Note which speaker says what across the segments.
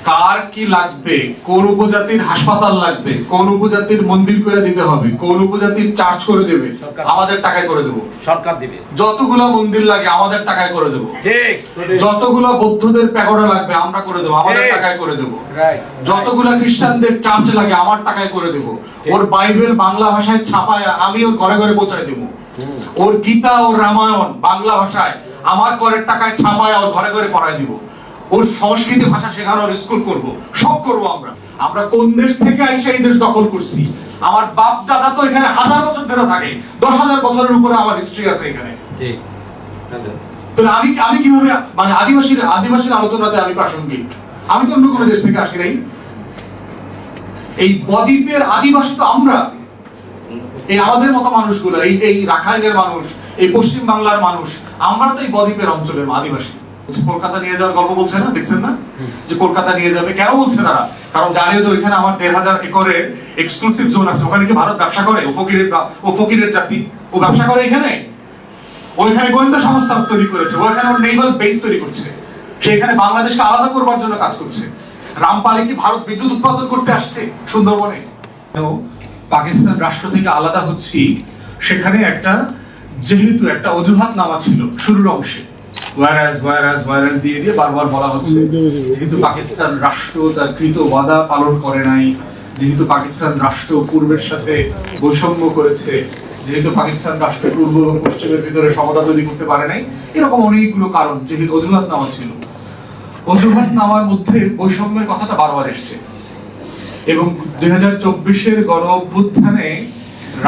Speaker 1: কার কি লাগবে, কোন উপজাতির হাসপাতাল লাগবে, কোন উপজাতির মন্দির করে দিতে হবে, কোন উপজাতির চার্চ করে দেবে, আমাদের টাকায় করে দেবো।
Speaker 2: সরকার দিবে।
Speaker 1: যতগুলো মন্দির লাগে আমাদের টাকায় করে দেবো।
Speaker 2: ঠিক।
Speaker 1: যতগুলো বৌদ্ধদের প্যাগোডা লাগবে আমরা করে দেবো, আমাদের টাকায় করে দেবো। যতগুলো খ্রিস্টানদের চার্চ লাগে আমার টাকায় করে দেবো। ওর বাইবেল বাংলা ভাষায় ছাপায় আমি ওর ঘরে ঘরে পৌঁছায় দেবো। ওর গীতা ও রামায়ণ বাংলা ভাষায় আমার করের টাকায় ছাপায় ওর ঘরে ঘরে পড়ায় দিব। ওর সংস্কৃতি ভাষা শেখানোর স্কুল করব, সব করব। আমরা কোন দেশ থেকে আইসা এই দেশ দখল করছি? আমার বাপ দাদা তো এখানে 1000 বছর ধরে থাকে, 10,000 বছরের উপরে আমার হিস্ট্রি আছে এখানে।
Speaker 2: ঠিক।
Speaker 1: তাহলে আমি কিভাবে মানে আদিবাসীর আলোচনাতে আমি প্রাসঙ্গিক? আমি তো অন্য কোনো দেশ থেকে আসি নাই। এই বদ্বীপের আদিবাসী তো আমরা, এই আমাদের মতো মানুষগুলো, এই রাখাইনের মানুষ, এই পশ্চিম বাংলার মানুষ, আমরা তো এই বদ্বীপের অঞ্চলের আদিবাসী। কলকাতা নিয়ে যাওয়ার গল্প বলছে না, দেখছেন না যে কলকাতা নিয়ে যাবে? কেন বলছে তারা? কারণ জানে যে ওইখানে আমার 1,500 একরের এক্সক্লুসিভ জোন আছে। ওখানে কি ভারত ব্যবসা করে? ও ফকিরের জাতি, ও ব্যবসা করে এখানে? ওইখানে গোয়েন্দা সংস্থা তৈরি করেছে, ওইখানে ওর নেভাল বেস তৈরি করছে। সেখানে বাংলাদেশকে আলাদা করবার জন্য কাজ করছে। রামপালে কি ভারত বিদ্যুৎ উৎপাদন করতে আসছে সুন্দরবনে? পাকিস্তান রাষ্ট্র থেকে আলাদা হচ্ছি, সেখানে যেহেতু একটা অজুহাত নামা ছিল শুরুর অংশে, ওয়ারাস দিয়ে বারবার বলা হচ্ছে যেহেতু পাকিস্তান রাষ্ট্র তার কৃত ওয়াদা পালন করে নাই, যেহেতু পাকিস্তান রাষ্ট্র পূর্বের সাথে বৈষম্য করেছে, যেহেতু পাকিস্তান রাষ্ট্র পূর্ব এবং পশ্চিমের ভিতরে সমতা তৈরি করতে পারে নাই, এরকম অনেকগুলো কারণ যেহেতু অজুহাত নামা ছিল। অজুহাত নামার মধ্যে বৈষম্যের কথাটা বারবার এসছে। এবং 2024-এর গণ অভ্যুত্থানে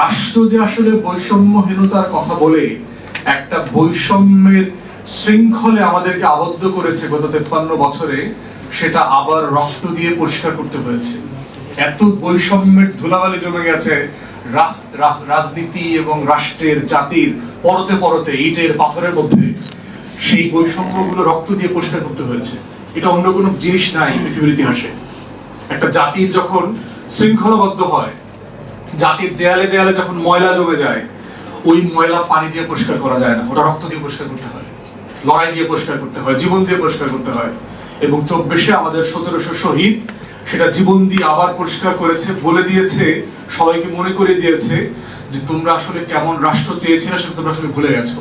Speaker 1: রাষ্ট্র যে আসলে বৈষম্যহীনতার কথা বলে একটা বৈষম্যের শৃঙ্খলে আমাদেরকে আবদ্ধ করেছে গত 53 বছরে, সেটা আবার রক্ত দিয়ে পরিষ্কার করতে হয়েছে। এত বৈষম্যের ধুলাবালি জমে গেছে রাজনীতি এবং রাষ্ট্রের জাতির পরতে পরতে, ইটের পাথরের মধ্যে। সেই বৈষম্যগুলো রক্ত দিয়ে পরিষ্কার করতে হয়েছে। এটা অন্য কোনো জিনিস নাই পৃথিবীর ইতিহাসে। একটা জাতির যখন শৃঙ্খলাবদ্ধ হয়, জাতির দেয়ালে দেয়ালে যখন ময়লা জমে যায়, ওই ময়লা পানি দিয়ে পরিষ্কার করা যায় না, ওটা রক্ত দিয়ে পরিষ্কার করতে হয়, লড়াই দিয়ে পরিষ্কার করতে হয়, জীবন দিয়ে পরিষ্কার করতে হয়। এবং 24-এ আমাদের 1700 শহীদ সেটা জীবন দিয়ে আবার পরিষ্কার করেছে, বলে দিয়েছে, সবাইকে মনে করে দিয়েছে যে তোমরা আসলে কেমন রাষ্ট্র চেয়েছিলে সেটা তোমরা আসলে ভুলে গেছো।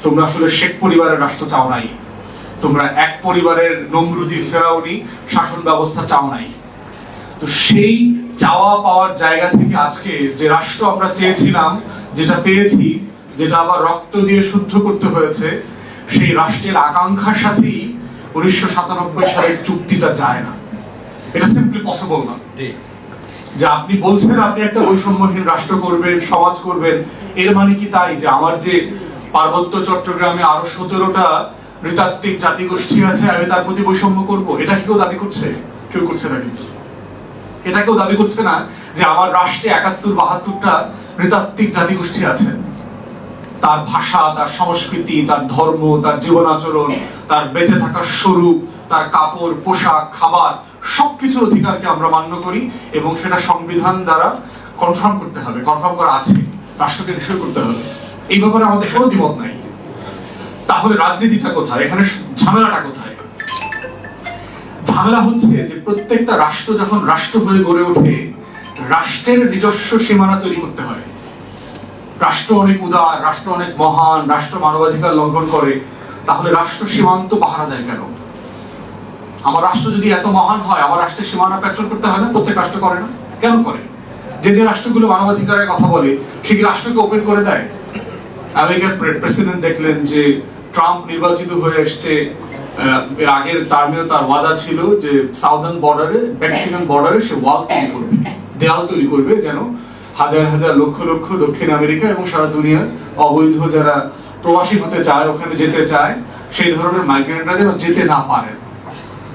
Speaker 1: তোমরা আসলে শেখ পরিবারের রাষ্ট্র চাও নাই, তোমরা এক পরিবারের নমরুদি ফেরাউনি শাসন ব্যবস্থা চাও নাই। তো সেই চাওয়া পাওয়ার জায়গা থেকে আজকে যে রাষ্ট্র আমরা চেয়েছিলাম, যেটা পেয়েছি, যেটা আবার রক্ত দিয়ে শুদ্ধ করতে হয়েছে, সেই রাষ্ট্রের আকাঙ্ক্ষার সাথেই 1997 সালের চুক্তিটা যায় না। এটা সিম্পলি পসিবল না। যে আপনি বলছেন আপনি একটা বৈষম্যহীন রাষ্ট্র করবেন, সমাজ করবেন, এর মানে কি তাই যে আমার যে পার্বত্য চট্টগ্রামে আরো 17টা নৃতাত্ত্বিক জাতিগোষ্ঠী আছে, আমি তার প্রতি বৈষম্য করব? এটা কি কেউ দাবি করছে? কেউ করছে না। কিন্তু এটা কেউ দাবি করছে না যে আমার রাষ্ট্রে 71-72টা নৃতাত্ত্বিক জাতিগোষ্ঠী আছে। তার ভাষা, তার সংস্কৃতি, তার ধর্ম, তার জীবন আচরণ, তার বেঁচে থাকার স্বরূপ, তার কাপড়, পোশাক, খাবার, সবকিছুর অধিকারকে আমরা মান্য করি এবং সেটা সংবিধান দ্বারা কনফার্ম করতে হবে। কনফার্ম করা আছে, রাষ্ট্রকে নিশ্চয় করতে হবে। এই ব্যাপারে আমাদের কোনো দ্বিমত নাই। তাহলে রাজনীতিটা কোথায়? এখানে ঝামেলাটা কোথায়? ঝামেলা হচ্ছে যে প্রত্যেকটা রাষ্ট্র যখন রাষ্ট্র হয়ে গড়ে ওঠে, রাষ্ট্রের নিজস্ব সীমানা তৈরি করতে হয়। রাষ্ট্র অনেক উদার, রাষ্ট্র অনেক মহান, রাষ্ট্র মানবাধিকার লঙ্ঘন করে, তাহলে রাষ্ট্র সীমান্ত পাহারা দেয় কেন? আমার রাষ্ট্র যদি এত মহান হয়, আমার রাষ্ট্রের সীমানা পেট্রোল করতে হয় না? প্রত্যেক রাষ্ট্র করে না? কেন করে? যে রাষ্ট্রগুলো মানবাধিকারের কথা বলে সেই রাষ্ট্রকে ওপেন করে দেয়। আমেরিকার প্রেসিডেন্ট দেখলেন যে ট্রাম্প নির্বাচিত হয়ে এসছে, আগের টার্মেও তার ওয়াদা ছিল যে সাউদার্ন বর্ডারে, মেক্সিকান বর্ডারে সে ওয়াল তৈরি করবে, দেয়াল তৈরি করবে, যেন হাজার হাজার লক্ষ লক্ষ দক্ষিণ আমেরিকা এবং সারা দুনিয়ার অবৈধ যারা প্রবাসী হতে চায়, ওখানে যেতে চায়, সেই ধরনের মাইগ্রেন্টরা যেন যেতে না পারে।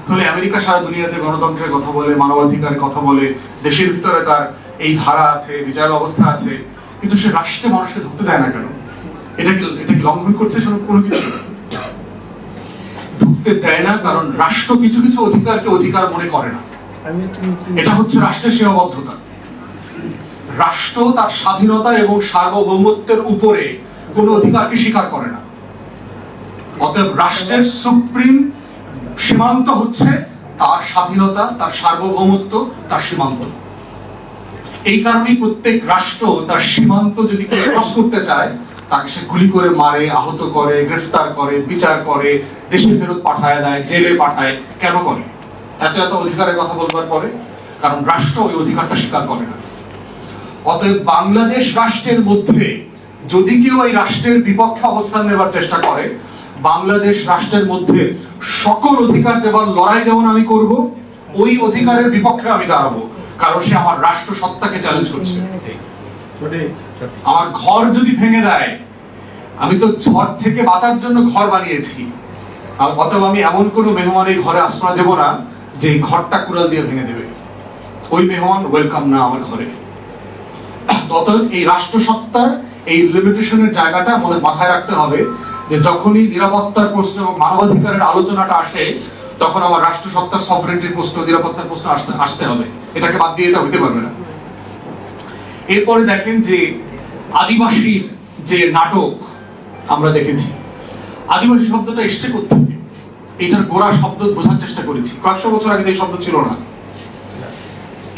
Speaker 1: তাহলে আমেরিকা সারা দুনিয়াতে গণতন্ত্রের কথা বলে, মানবাধিকারের কথা বলে, দেশের ভিতরে তার এই ধারা আছে, বিচার ব্যবস্থা আছে, কিন্তু সে রাষ্ট্রে মানুষকে ঢুকতে দেয় না কেন? এটা কি লঙ্ঘন করছে? কোনো কিছু ঢুকতে দেয় না, কারণ রাষ্ট্র কিছু কিছু অধিকারকে অধিকার মনে করে না। এটা হচ্ছে রাষ্ট্রের সীমাবদ্ধতা। রাষ্ট্র তার স্বাধীনতা এবং সার্বভৌমত্বের উপরে কোনো অধিকারকে স্বীকার করে না। অতএব রাষ্ট্রের সুপ্রিম সীমান্ত হচ্ছে তার স্বাধীনতা, তার সার্বভৌমত্ব, তার সীমান্ত। এই কারণেই প্রত্যেক রাষ্ট্র তার সীমান্ত যদি ক্রস করতে চায় তাকে সে গুলি করে মারে, আহত করে, গ্রেফতার করে, বিচার করে, দেশে ফেরত পাঠায় দেয়, জেলে পাঠায়। কেন করে? এত এত অধিকারের কথা বলবার পরে কারণ রাষ্ট্র ওই অধিকারটা স্বীকার করে না। অতএব বাংলাদেশ রাষ্ট্রের মধ্যে যদি কেউ এই রাষ্ট্রের বিপক্ষে অবস্থান নেবার চেষ্টা করে, বাংলাদেশ রাষ্ট্রের মধ্যে সকল অধিকার দেবার লড়াই যেমন আমি করব, ওই অধিকারের বিপক্ষে আমি দাঁড়াবো, কারণ সে আমার রাষ্ট্র সত্তাকে চ্যালেঞ্জ করছে। আমার ঘর যদি ভেঙে দেয়, আমি তো ঝড় থেকে বাঁচার জন্য ঘর বানিয়েছি, অতএব আমি এমন কোনো মেহমান এই ঘরে আশ্রয় দেব না যে ঘরটা কুড়াল দিয়ে ভেঙে দেবে। ওই মেহমান ওয়েলকাম না আমার ঘরে। অতএব এই রাষ্ট্রসত্তার এই লিমিটেশনের জায়গাটা মাথায় রাখতে হবে যে যখনই নিরাপত্তার প্রশ্ন এবং মানবাধিকারের আলোচনাটা আসে, তখন আমার রাষ্ট্রসত্তার সফরেন্টির প্রশ্ন, নিরাপত্তার প্রশ্ন আসতে হবে। এটাকে বাদ দিয়ে এটা হতে পারবে না। এরপরে দেখেন যে আদিবাসীর যে নাটক আমরা দেখেছি, আদিবাসী শব্দটা এসছে কোত্থেকে? এটার গোড়া শব্দ বোঝার চেষ্টা করেছি। কয়েকশো বছর আগে এই শব্দ ছিল না।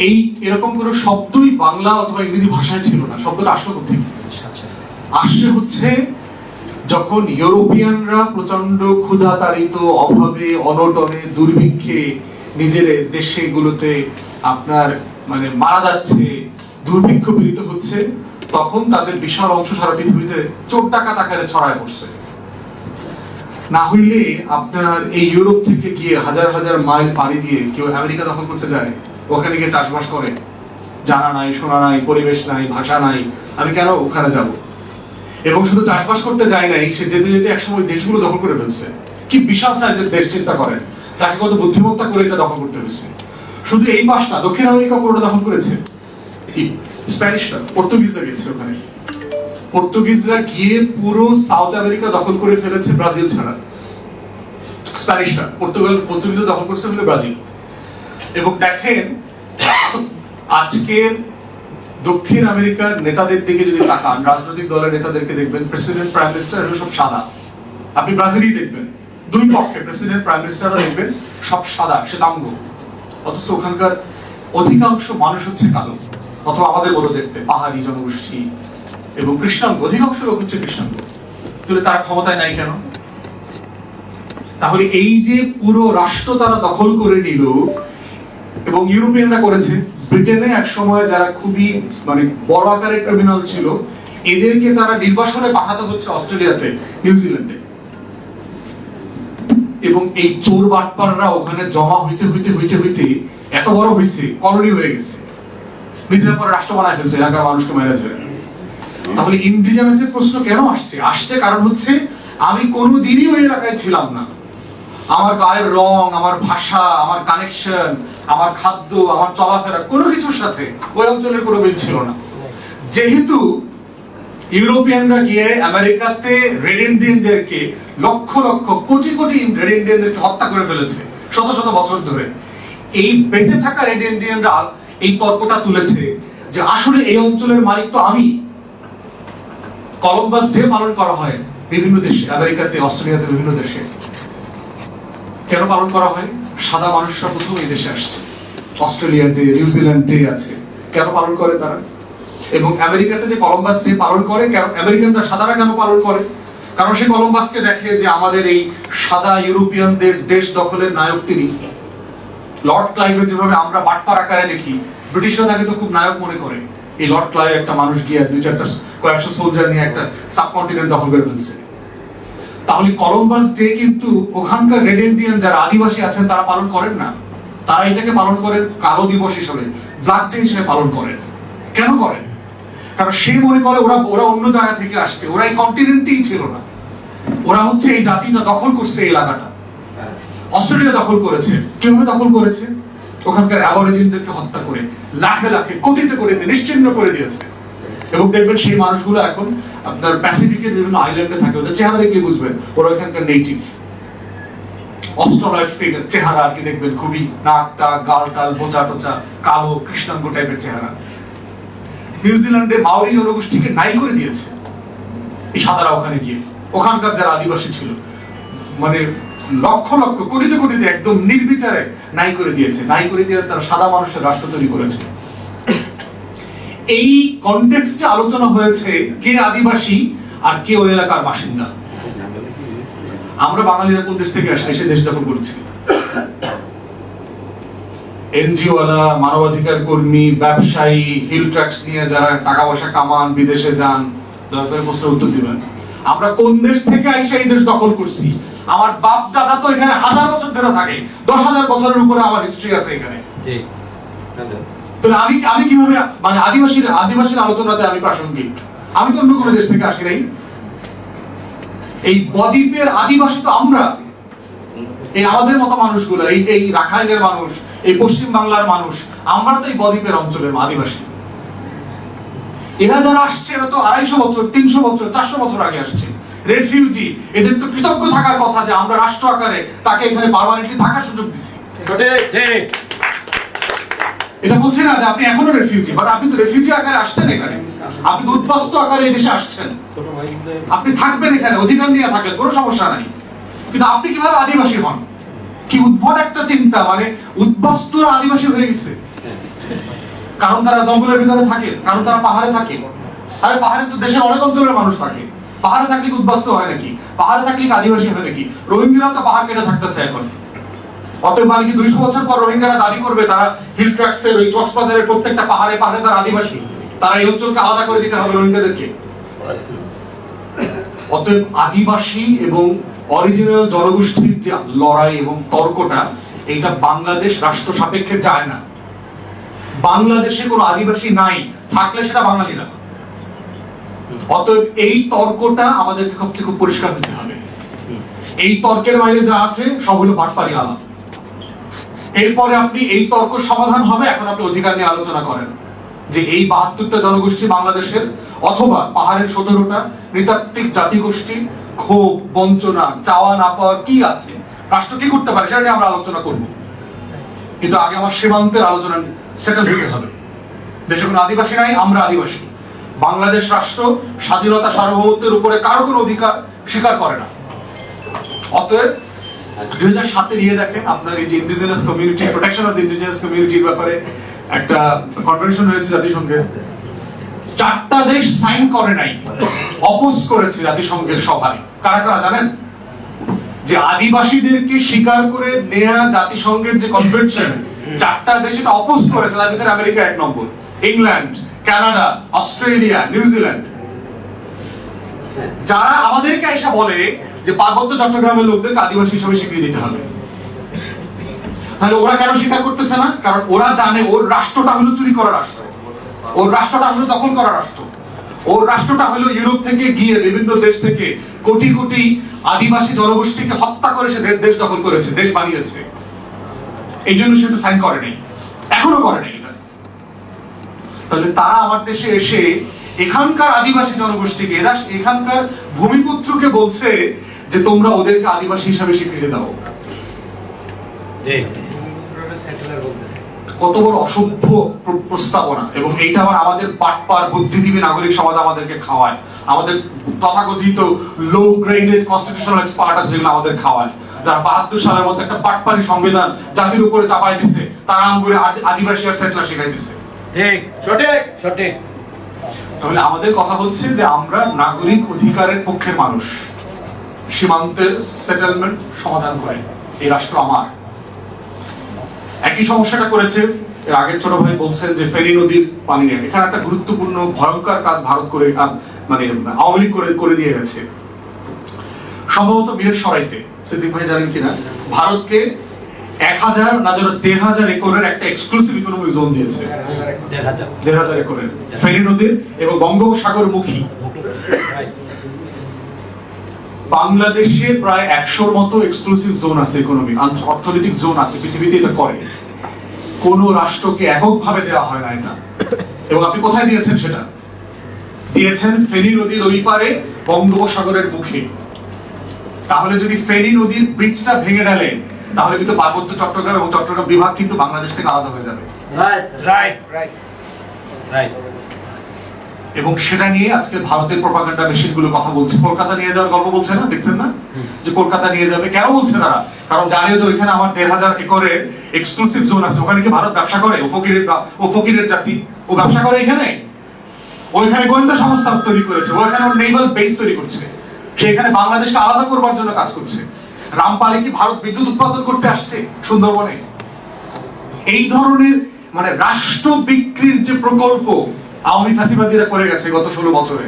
Speaker 1: এই এরকম কোনো শব্দই বাংলা অথবা ইংরেজি ভাষায় ছিল না। শব্দটা আসলো কোথেকে? আসছে হচ্ছে যখন ইউরোপিয়ানরা প্রচন্ড ক্ষুধাতাড়িত, অভাবে, অনটনে, দুর্ভিক্ষে নিজের দেশগুলোতে আপনার মারা যাচ্ছে, দুর্ভিক্ষ পীড়িত হচ্ছে, তখন তাদের বিশাল অংশ সারা পৃথিবীতে চোর ডাকাত আকারে ছড়ায় পড়ছে। না হইলে আপনার এই ইউরোপ থেকে গিয়ে হাজার হাজার মাইল পাড়ি দিয়ে কেউ আমেরিকা দখল করতে যায়, ওখানে গিয়ে চাষবাস করে, জানা নাই, শোনা নাই, পরিবেশ নাই, ভাষা নাই, আমি কেন ওখানে যাব? এবং শুধু চাষবাস করতে যায় নাই, সে যেতে যেতে একসময় দেশগুলো দখল করে ফেলছে। কি বিশাল সাইজের দেশ চিন্তা করেন, তাকে কত বুদ্ধিমত্তা করে এটা দখল করতে হয়েছে। শুধু এই পাশ না, দক্ষিণ আমেরিকা পুরোটা দখল করেছে স্প্যানিশরা, পর্তুগিজরা গেছে ওখানে। পর্তুগিজরা গিয়ে পুরো সাউথ আমেরিকা দখল করে ফেলেছে ব্রাজিল ছাড়া। স্প্যানিশরা পর্তুগিজরা দখল করছে হলো ব্রাজিল। এবং দেখেন আজকের দক্ষিণ আমেরিকার নেতাদের দিকে যদি তাকান, রাজনৈতিক দলের নেতাদেরকে দেখবেন, প্রেসিডেন্ট, প্রাইম মিনিস্টার এগুলো সব সাদা। আপনি ব্রাজিলই দেখবেন, দুই পক্ষে প্রেসিডেন্ট, প্রাইম মিনিস্টাররা দেখবেন সব সাদা, শ্বেতাঙ্গ। অথচ ওখানকার অধিকাংশ মানুষ হচ্ছে কালো, অথবা আমাদের মতো দেখতে পাহাড়ি জনগোষ্ঠী এবং কৃষ্ণাঙ্গ। অধিকাংশ লোক হচ্ছে কৃষ্ণাঙ্গ। তাহলে তারা ক্ষমতায় নাই কেন? তাহলে এই যে পুরো রাষ্ট্র তারা দখল করে নিল, এবং ইউরোপিয়ানরা করেছে। ব্রিটেনে এক সময় যারা খুবই বড় আকারের ক্রিমিনাল ছিল, এদেরকে তারা নির্বাসনে পাঠাতে হচ্ছে অস্ট্রেলিয়াতে, নিউজিল্যান্ডে। এবং এই চোর বাটপাররা ওখানে জমা হইতে হইতে হইতে হইতে এত বড় হয়েছে, কলোনি হয়ে গেছে, নিজের পরে রাষ্ট্র বানায় ফেলছে, এলাকার মানুষকে মেরে ধরে। তাহলে ইন্ডিজিনাসের প্রশ্ন কেন আসছে? আসছে কারণ হচ্ছে আমি কোনোদিনই ওই এলাকায় ছিলাম না। আমার গায়ের রং, আমার ভাষা, আমার কানেকশন, আমার খাদ্য, আমার চলাফেরা, কোনো কিছুর সাথে ওই অঞ্চলের কোনো মিল ছিল না। যেহেতু ইউরোপিয়ানরা গিয়ে আমেরিকাতে রেড ইন্ডিয়ানদেরকে লক্ষ লক্ষ কোটি কোটি রেড ইন্ডিয়ানদেরকে হত্যা করে ফেলেছে শত শত বছর ধরে, এই বেঁচে থাকা রেড ইন্ডিয়ানরা এই তর্কটা তুলেছে যে আসলে এই অঞ্চলের মালিক তো আমি। কলম্বাস ডে পালন করা হয় বিভিন্ন দেশে, আমেরিকাতে, অস্ট্রেলিয়াতে, বিভিন্ন দেশে। কেন পালন করা হয়? সাদা মানুষরা প্রথম এই দেশে আসছে। অস্ট্রেলিয়াতে, নিউজিল্যান্ডে আছে, কেন পালন করে তারা? এবং আমেরিকাতে যে কলম্বাস ডে পালন করে, আমেরিকানরা সাদারা কেন পালন করে? কারণ সে কলম্বাসকে দেখে যে আমাদের এই সাদা ইউরোপিয়ানদের দেশ দখলের নায়ক তিনি। লর্ড ক্লাইভের যেভাবে আমরা বাটপার আকারে দেখি, ব্রিটিশরা তাকে তো খুব নায়ক মনে করে। এই লর্ড ক্লাইভ একটা মানুষ গিয়ে কয়েকশো সোলজার নিয়ে একটা সাবকন্টিনেন্ট দখল করে ফেলছে। তাহলে কলম্বাস ডে কিন্তু ওখানকার রেড ইন্ডিয়ান যারা আদিবাসী আছেন তারা পালন করেন না। তারা এটাকে পালন করেন কালো দিবস হিসেবে, ব্ল্যাক ডে হিসেবে পালন করেন। কেন করেন? কারণ সে মনে করে ওরা অন্য জায়গা থেকে আসছে, ওরা এই কন্টিনেন্টেই ছিল না। ওরা হচ্ছে এই জাতিটা দখল করছে, এই এলাকাটা অস্ট্রেলিয়া দখল করেছে। কিভাবে দখল করেছে? ওখানকার অ্যাবরিজিনদেরকে হত্যা করে, লাখে লাখে কোটিতে করে নিশ্চিহ্ন করে দিয়েছে। এবং দেখবেন সেই মানুষগুলো এখন আপনার প্যাসিফিকের বিভিন্ন আইল্যান্ডে থাকে। ওদের চেহারা দেখলে বুঝবেন ওরা এখানকার নেটিভ। অস্ট্রেলিয়ার ফিগার চেহারা আর কি দেখবেন, খুবই নাকটা, গাল টাল, বোচা টোচা, কালো কৃষ্ণাঙ্গ টাইপের চেহারা। নিউজিল্যান্ডে মাওরি জনগোষ্ঠীকে নাই করে দিয়েছে এই সাদারা ওখানে গিয়ে। ওখানকার যারা আদিবাসী ছিল লক্ষ লক্ষ কোটিতে কোটিতে একদম নির্বিচারে নাই করে দিয়েছে, নাই করে দিয়ে তারা সাদা মানুষের রাষ্ট্র তৈরি করেছে। এই কনটেক্সটে আলোচনা হয়েছে কে আদিবাসী আর কে ওই এলাকার বাসিন্দা। আমরা বাঙালিরা কোন দেশ থেকে এসে দেশ দখল করছি? এনজিও ওয়ালা, মানবাধিকার কর্মী, ব্যবসায়ী, হিল ট্র্যাক্স নিয়ে যারা টাকা পয়সা কামান, বিদেশে যান, দয়া করে প্রশ্নের উত্তর দিবেন। আমরা কোন দেশ থেকে এসে এই দেশ দখল করছি? আমার বাপ দাদা তো এখানে 1000 বছর ধরে থাকে, 10,000 বছরের উপরে আমার হিস্ট্রি আছে এখানে। তাহলে আমি কিভাবে মানে আদিবাসীর আলোচনাতে আমি প্রাসঙ্গিক? আমি তো অন্য কোনো দেশ থেকে আসি নাই। এই বদ্বীপের আদিবাসী তো আমরা, এই আমাদের মতো মানুষগুলো, এই রাখাইনের মানুষ, এই পশ্চিম বাংলার মানুষ, আমরা তো এই বদ্বীপের অঞ্চলের আদিবাসী। এরা যারা আসছে এরা তো 250 বছর, 300 বছর, 400 বছর আগে আসছে, রেফিউজি। এদের তো কৃতজ্ঞ থাকার কথা যে আমরা রাষ্ট্র আকারে তাকে এখানে পার্মানেন্টলি থাকার সুযোগ দিচ্ছি। এটা বলছি না যে আপনি এখনো রেফিউজি, বাট আপনি তো রেফিউজি আকারে আসছেন এখানে, আপনি তো উদ্বাস্ত আকারে এই দেশে আসছেন, আপনি থাকবেন এখানে, অধিকার নিয়ে থাকেন, কোনো সমস্যা নাই। কিন্তু আপনি কিভাবে আদিবাসী হন? কি উদ্ভট একটা চিন্তা, মানে উদ্বাস্তুরা আদিবাসী হয়ে গেছে কারণ তারা জঙ্গলের ভিতরে থাকে, কারণ তারা পাহাড়ে থাকে। আরে পাহাড়ে তো দেশের অনেক অঞ্চলের মানুষ থাকে, পাহাড়ে থাকলে কি উদ্বাস্তু হয় নাকি? পাহাড়ে থাকলে কি আদিবাসী হয় নাকি? রোহিঙ্গারাও তো পাহাড় কেটে থাকতেছে এখন। অতএব মানে কি 200 বছর পর রোহিঙ্গারা দাবি করবে তারা হিল ট্র্যাক্সের ওই কক্সবাজারের প্রত্যেকটা পাহাড়ে পাহাড়ে তারা আদিবাসী, তারা এই অঞ্চলকে আলাদা করে দিতে হবে রোহিঙ্গাদেরকে? অতএব আদিবাসী এবং অরিজিনাল জনগোষ্ঠীর যে লড়াই এবং তর্কটা, এইটা বাংলাদেশ রাষ্ট্র সাপেক্ষে যায় না। বাংলাদেশে কোনো আদিবাসী নাই, থাকলে সেটা বাঙালিরা। অতএব এই তর্কটা আমাদেরকে খুব পরিষ্কার হতে হবে। এই তর্কের বাইরে যা আছে সব হলো বাটপারি আলাপ। এরপরে আপনি এই তর্ক সমাধান হবে, এখন আপনি অধিকার নিয়ে আলোচনা করেন যে এই 72টা জনগোষ্ঠী বাংলাদেশের, অথবা পাহাড়ের 17টা নৃতাত্ত্বিক জাতিগোষ্ঠী, ক্ষোভ, বঞ্চনা, চাওয়া না পাওয়ার কি আছে, রাষ্ট্র কি করতে পারে, সেটা নিয়ে আমরা আলোচনা করব। কিন্তু আগে আমার সীমান্তের আলোচনা সেটেল হতে হবে। দেশে কোনো আদিবাসী নাই, আমরা আদিবাসী। বাংলাদেশ রাষ্ট্র স্বাধীনতা সার্বভৌমত্বের উপরে কারো কোনো অধিকার স্বীকার করে না। অতএব 2007 ইয়ে দেখেন, আপনার এই যে indigenous community, protection of the indigenous কমিউনিটির ব্যাপারে একটা কনভেনশন হয়েছে জাতিসংঘে, 4টা দেশ সাইন করে নাই, অপোজ করেছে জাতিসংঘের সভায়। কারা কারা জানেন? যে আদিবাসীদেরকে স্বীকার করে নেয়া জাতিসংঘের যে কনভেনশন, 4টা দেশ এটা অপোজ করেছে। তার ভিতরে আমেরিকা 1 নম্বর, ইংল্যান্ড, কানাডা, অস্ট্রেলিয়া, নিউজিল্যান্ড। যারা আমাদেরকে এসে বলে যে পার্বত্য চট্টগ্রামের লোকদেরকে আদিবাসী হিসেবে স্বীকৃতি দিতে হবে, তাহলে ওরা কেন স্বীকার করতেছে না? কারণ ওরা জানে ওর রাষ্ট্রটা হলো চুরি করা রাষ্ট্র, ওর রাষ্ট্রটা হলো দখল করা রাষ্ট্র, ওর রাষ্ট্রটা হলো ইউরোপ থেকে গিয়ে বিভিন্ন দেশ থেকে কোটি কোটি আদিবাসী জনগোষ্ঠীকে হত্যা করে সে দেশ দখল করেছে, দেশ বানিয়েছে। এই জন্য সে সাইন করে নাই, এখনো করে নাই। তাহলে তারা আমার দেশে এসে এখানকার আদিবাসী জনগোষ্ঠীকে, এরা এখানকার ভূমিপুত্রকে বলছে যে তোমরা ওদেরকে আদিবাসী হিসাবে স্বীকৃতি দাও। কত বড় অসভ্য প্রস্তাবনা! এবং এইটা আবার আমাদের বাটপার বুদ্ধিজীবী নাগরিক সমাজ আমাদেরকে খাওয়ায়, আমাদের তথাকথিত লো গ্রেডেড কনস্টিটিউশনাল এক্সপার্ট আছে যেগুলো আমাদের খাওয়ায়, যারা 72 সালের মধ্যে একটা বাটপারি সংবিধান জাতির উপরে চাপাই দিচ্ছে, তারা আমগুলো আদিবাসী আর সেটলার শিখাই দিচ্ছে। ঠিক, সঠিক, সঠিক। তাহলে আমাদের কথা হচ্ছে যে আমরা নাগরিক অধিকারের পক্ষের মানুষ, সীমান্তের সেটেলমেন্ট সমাধান করে এই রাষ্ট্র আমার। একই সমস্যাটা করেছে এর আগের ছোট ভাই বলছেন যে ফেনী নদীর পানি নিয়ে। এখানে একটা গুরুত্বপূর্ণ ভয়ঙ্কর কাজ ভারত করে, মানে আওয়ামী লীগ করে দিয়ে গেছে। সম্ভবত বীরেশ্বরাইতে, সিদ্দিক ভাই জানেন কিনা, ভারতকে 1000 না 1500 একরের একটা এক্সক্লুসিভ ইকোনমিক জোন দিয়েছে। 1500 একরের ফেনী নদীর এবং বঙ্গোপসাগর মুখী। বাংলাদেশে প্রায় 100-র মতো এক্সক্লুসিভ জোন আছে, ইকোনমিক অর্থনৈতিক জোন আছে, পৃথিবীতে এটা করে। কোন রাষ্ট্রকে এককভাবে দেওয়া হয় না এটা। এবং আপনি কোথায় দিয়েছেন? সেটা দিয়েছেন ফেনী নদীর ওই পারে বঙ্গোপসাগরের মুখে। তাহলে যদি ফেনী নদীর ব্রিজটা ভেঙে গেলে, তাহলে কিন্তু পার্বত্য চট্টগ্রাম এবং চট্টগ্রাম বিভাগ কিন্তু বাংলাদেশ থেকে আলাদা হয়ে যাবে। এবং সেটা নিয়ে আজকে ভারতের প্রোপাগান্ডা মেশিনগুলো কথা বলছে। কলকাতা নিয়ে যাওয়ার গল্প বলছে না, দেখছেন না যে কলকাতা নিয়ে যাবে। কেন বলছে তারা? কারণ জানে যে ওইখানে আমার ১,৫০০ একরের এক্সক্লুসিভ জোন আছে, ওখানে কি ভারত ব্যবসা করে? ও ফকিরের জাতি, ও ব্যবসা করে এখানে? ওইখানে গোয়েন্দা সংস্থা তৈরি করেছে, ওইখানে ওর নেভাল বেস তৈরি করছে, সেখানে বাংলাদেশকে আলাদা করবার জন্য কাজ করছে। রামপালে কি ভারত বিদ্যুৎ উৎপাদন করতে আসছে সুন্দরবনে? এই ধরনের মানে রাষ্ট্র বিক্রির যে প্রকল্প আওয়ামী ফ্যাসিবাদীরা করে গেছে গত ১৬ বছরে,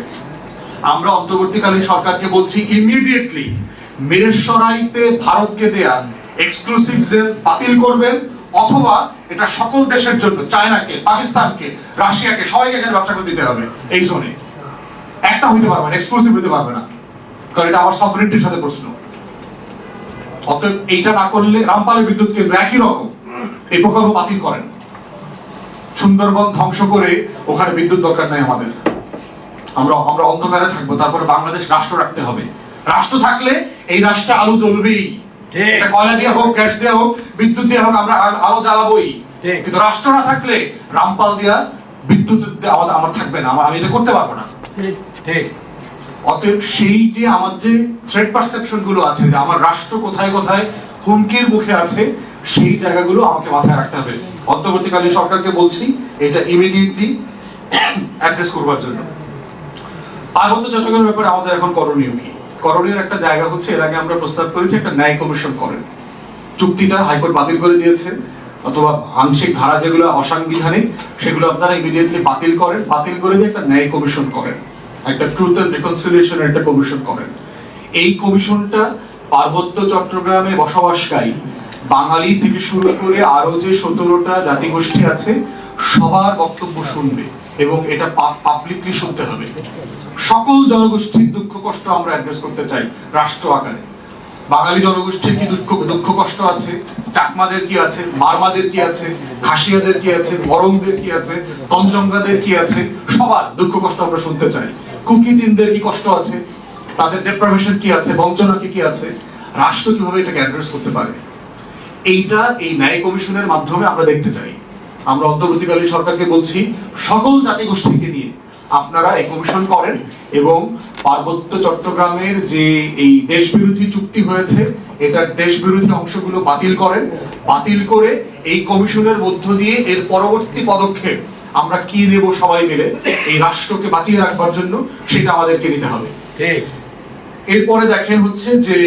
Speaker 1: আমরা অন্তর্বর্তীকালীন সরকারকে বলছি ইমিডিয়েটলি মিরেশ্বরাইতে ভারতকে দেয়া এক্সক্লুসিভ জেল বাতিল করবেন, অথবা এটা সকল দেশের জন্য, চায়নাকে, পাকিস্তানকে, রাশিয়াকে, সবাইকে এখানে ব্যবসা করে দিতে হবে এই জোনে। একটা হইতে পারবে না, এক্সক্লুসিভ হইতে পারবে না, কারণ এটা আমার সফরেন্টির সাথে প্রশ্ন। অতএব এইটা না করলে রামপালের বিদ্যুৎ কেন্দ্র একই রকম, এই প্রকল্প বাতিল করেন। সুন্দরবন ধ্বংস করে ওখানে বিদ্যুৎ দরকার নাই আমাদের, আমরা অন্ধকারে থাকবো, তারপরে বাংলাদেশ রাষ্ট্র রাখতে হবে। রাষ্ট্র থাকলে এই রাষ্ট্রে আলো জ্বলবেই, এটা কয়লা দিয়ে হোক, গ্যাস দিয়ে হোক, বিদ্যুৎ দিয়ে হোক, আমরা আলো জ্বালাবোই। কিন্তু রাষ্ট্র না থাকলে রামপাল দিয়া বিদ্যুৎ আমার থাকবে না, আমি এটা করতে পারবো না। অতএব সেই যে আমার যে থ্রেট পারসেপশন গুলো আছে, যে আমার রাষ্ট্র কোথায় কোথায় হুমকির মুখে আছে, সেই জায়গাগুলো আমাকে মাথায় রাখতে হবে। অন্তর্বর্তীকালীন সরকারকে বলছি এটা ইমিডিয়েটলি অ্যাড্রেস করবার জন্য। পার্বত্য চট্টগ্রামের ব্যাপারে আমাদের এখন করণীয় কি? করণীয় একটা জায়গা হচ্ছে, এর আগে আমরা প্রস্তাব করেছি একটা ন্যায় কমিশন করেন। চুক্তিটা হাইকোর্ট বাতিল করে দিয়েছে, অথবা আংশিক ধারা যেগুলো অসাংবিধানিক সেগুলো আপনারা ইমিডিয়েটলি বাতিল করেন, বাতিল করে দিয়ে একটা ন্যায় কমিশন করেন, একটা ট্রুথ এন্ড রিকনসিলিয়েশন একটা কমিশন করেন। এই কমিশনটা পার্বত্য চট্টগ্রামে বসবাসকারী বাঙালি থেকে শুরু করে আরো যে ১৭টা জাতিগোষ্ঠী আছে সবার বক্তব্য শুনবে, এবং এটা পাবলিকলি শুনতে হবে। সকল জনগোষ্ঠীর দুঃখ কষ্ট আমরা অ্যাড্রেস করতে চাই রাষ্ট্র আকারে। বাঙালি জনগোষ্ঠীর কি দুঃখ কষ্ট আছে, চাকমাদের কি আছে, মারমাদের কি আছে, খাসিয়াদের কি আছে, মরমদের কি আছে, তঞ্চঙ্গাদের কি আছে, সবার দুঃখ কষ্ট আমরা শুনতে চাই। কুকিজিনদের কি কষ্ট আছে, তাদের ডেপ্রাভেশন কি আছে, বঞ্চনা কি আছে, রাষ্ট্র কিভাবে এটাকে অ্যাড্রেস করতে পারে, এইটা এই ন্যায় কমিশনের মাধ্যমে আমরা দেখতে চাই। আমরা অন্তর্বর্তীকালীন সরকারকে বলছি সকল জাতিগোষ্ঠীকে নিয়ে আপনারা এই কমিশন করেন, এবং পার্বত্য চট্টগ্রামের যে এই দেশ বিরোধী চুক্তি হয়েছে এটার দেশ বিরোধী অংশগুলো বাতিল করেন। বাতিল করে এই কমিশনের মধ্য দিয়ে এর পরবর্তী পদক্ষেপ আমরা কি নেব সবাই মিলে এই রাষ্ট্রকে বাঁচিয়ে রাখবার জন্য, সেটা আমাদেরকে নিতে হবে। এরপরে দেখেন হচ্ছে যে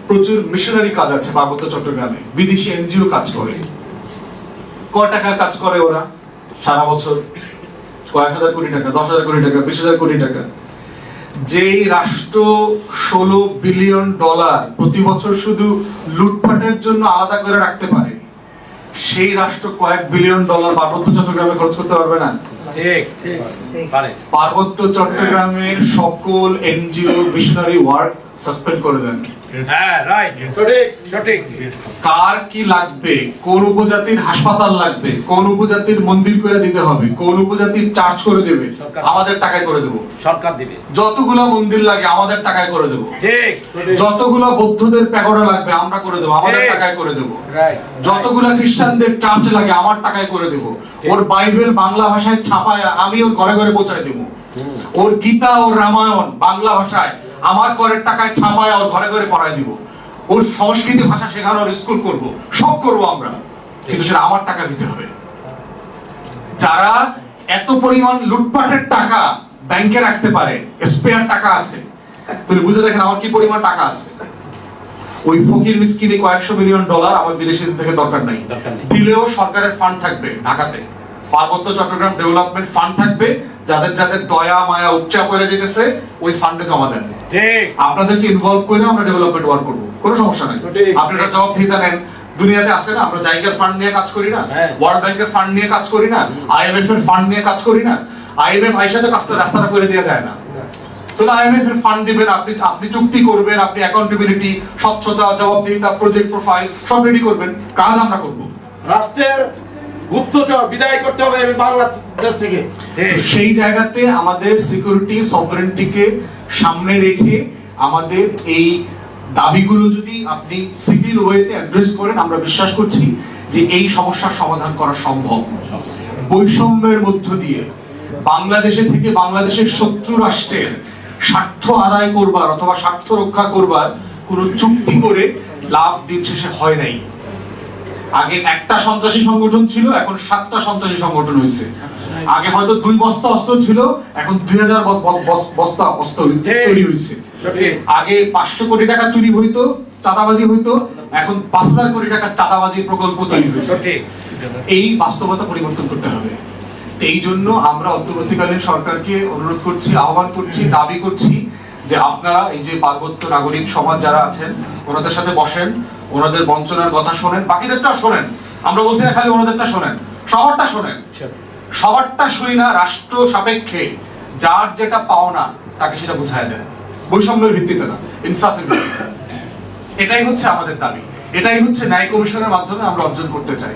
Speaker 1: প্রচুর মিশনারি কাজ আছে পার্বত্য চট্টগ্রামে, বিদেশি এনজিও কাজ করে। কয় টাকার কাজ করে ওরা সারা বছর? কয়েক হাজার কোটি টাকা, ১০,০০০ কোটি টাকা, ২০,০০০ কোটি টাকা। যেই রাষ্ট্র $১৬ বিলিয়ন প্রতি বছর শুধু লুটপাটের জন্য আলাদা করে রাখতে পারে, সেই রাষ্ট্র কয়েক বিলিয়ন ডলার পার্বত্য চট্টগ্রামে খরচ করতে পারবে না? পার্বত্য চট্টগ্রামের সকল এনজিও মিশনারি ওয়ার্ক সাসপেন্ড করে দেন। কার কি লাগবে, কোন উপজাতির হাসপাতাল লাগবে, কোন উপজাতির মন্দির করে দিতে হবে, কোন উপজাতির চার্চ করে দেবে, আমাদের টাকায় করে দেবো। সরকার দিবে। যতগুলো মন্দির লাগে আমাদের টাকায় করে দেবো। যতগুলো বৌদ্ধদের প্যাগোডা লাগবে আমরা করে দেবো, আমাদের টাকায় করে দেবো। যতগুলো খ্রিস্টানদের চার্চ লাগে আমার টাকায় করে দেবো। ওর বাইবেল বাংলা ভাষায় ছাপায় আমি ওর ঘরে ঘরে পৌঁছায় দেবো। ওর গীতা, ওর রামায়ণ বাংলা ভাষায় আমার করের টাকায় ছাপায় ওর ঘরে ঘরে পড়ায় দিব। ওর সংস্কৃতি ভাষা শেখানোর স্কুল করব, সব করব আমরা, কিন্তু সেটা আমার টাকা দিতে হবে। যারা এত পরিমাণ লুটপাটের টাকা ব্যাংকে রাখতে পারে, স্পেয়ার টাকা আছে, তুমি বুঝে দেখেন আমার কি পরিমাণ টাকা আছে। ওই ফকির মিসকিনে কয়েকশো মিলিয়ন ডলার আমার বিদেশি থেকে দরকার নাই, দিলেও সরকারের ফান্ড থাকবে ঢাকাতে, পার্বত্য চট্টগ্রাম ডেভেলপমেন্ট ফান্ড থাকবে, যাদের যাদের দয়া মায়া উপচা করে যেতেছে ওই ফান্ডে জমা দেন। আপনাদেরকে ইনভলভ করে আমরা ডেভেলপমেন্ট ওয়ার্ক করবো, কোনো সমস্যা নাই। আপনারা জবাবদিহিতা নেন। দুনিয়াতে আছে না, আমরা জাইকার ফান্ড নিয়ে কাজ করি না, ওয়ার্ল্ড ব্যাংকের ফান্ড নিয়ে কাজ করি না, IMF এর ফান্ড নিয়ে কাজ করি না। IMF আইসাতে কাজটা রাস্তাটা করে দেওয়া যায় না। তাহলে IMF এর ফান্ড দিবেন, আপনি চুক্তি করবেন, আপনি অ্যাকাউন্টেবিলিটি, স্বচ্ছতা, জবাবদিহিতা, প্রজেক্ট প্রোফাইল সব রেডি করবেন, কাজ আমরা করব।
Speaker 2: রাষ্ট্রের গুপ্তচর বিদায় করতে হবে বাংলাদেশ থেকে।
Speaker 1: সেই জায়গাতে আমাদের সিকিউরিটি সফরেন্টিকে সামনে রেখে আমাদের এই দাবিগুলো যদি আপনি সিভিল ওয়েতে অ্যাড্রেস করেন, আমরা বিশ্বাস করছি যে এই সমস্যার সমাধান করা সম্ভব। বৈষম্যের মধ্য দিয়ে বাংলাদেশে থেকে বাংলাদেশের শত্রু রাষ্ট্রের স্বার্থ আদায় করবার অথবা স্বার্থ রক্ষা করবার কোন চুক্তি করে লাভ দিন শেষে হয় নাই। আগে একটা সন্ত্রাসী সংগঠন ছিল, এখন 7টা সন্ত্রাসী সংগঠন হয়েছে। আগে হয়তো 2 বস্তা অস্ত্র ছিল, এখন 2000 বস্তা অস্ত্র তৈরি হয়েছে। আগে 500 কোটি টাকা চুরি হইতো, চাঁদাবাজি হইতো, এখন 5000 কোটি টাকার চাঁদাবাজির প্রকল্প তৈরি হয়েছে। এই বাস্তবতা পরিবর্তন করতে হবে। এই জন্য আমরা অন্তর্বর্তীকালীন সরকারকে অনুরোধ করছি, আহ্বান করছি, দাবি করছি যে আপনারা এই যে পার্বত্য নাগরিক সমাজ যারা আছেন ওনাদের সাথে বসেন, ওনাদের বঞ্চনার কথা শোনেন, বাকিদেরটা শোনেন। আমরা বলছি না খালি ওনাদেরটা শোনেন, সবারটা শোনেন। সবারটা শুনি না, রাষ্ট্র সাপেক্ষে যার যেটা পাওনা তাকে সেটা বোঝায় যায়, বৈষম্যের ভিত্তিতে না, ইনসাফের ভিত্তিতে। এটাই হচ্ছে আমাদের দাবি, এটাই হচ্ছে ন্যায় কমিশনের মাধ্যমে আমরা অর্জন করতে চাই।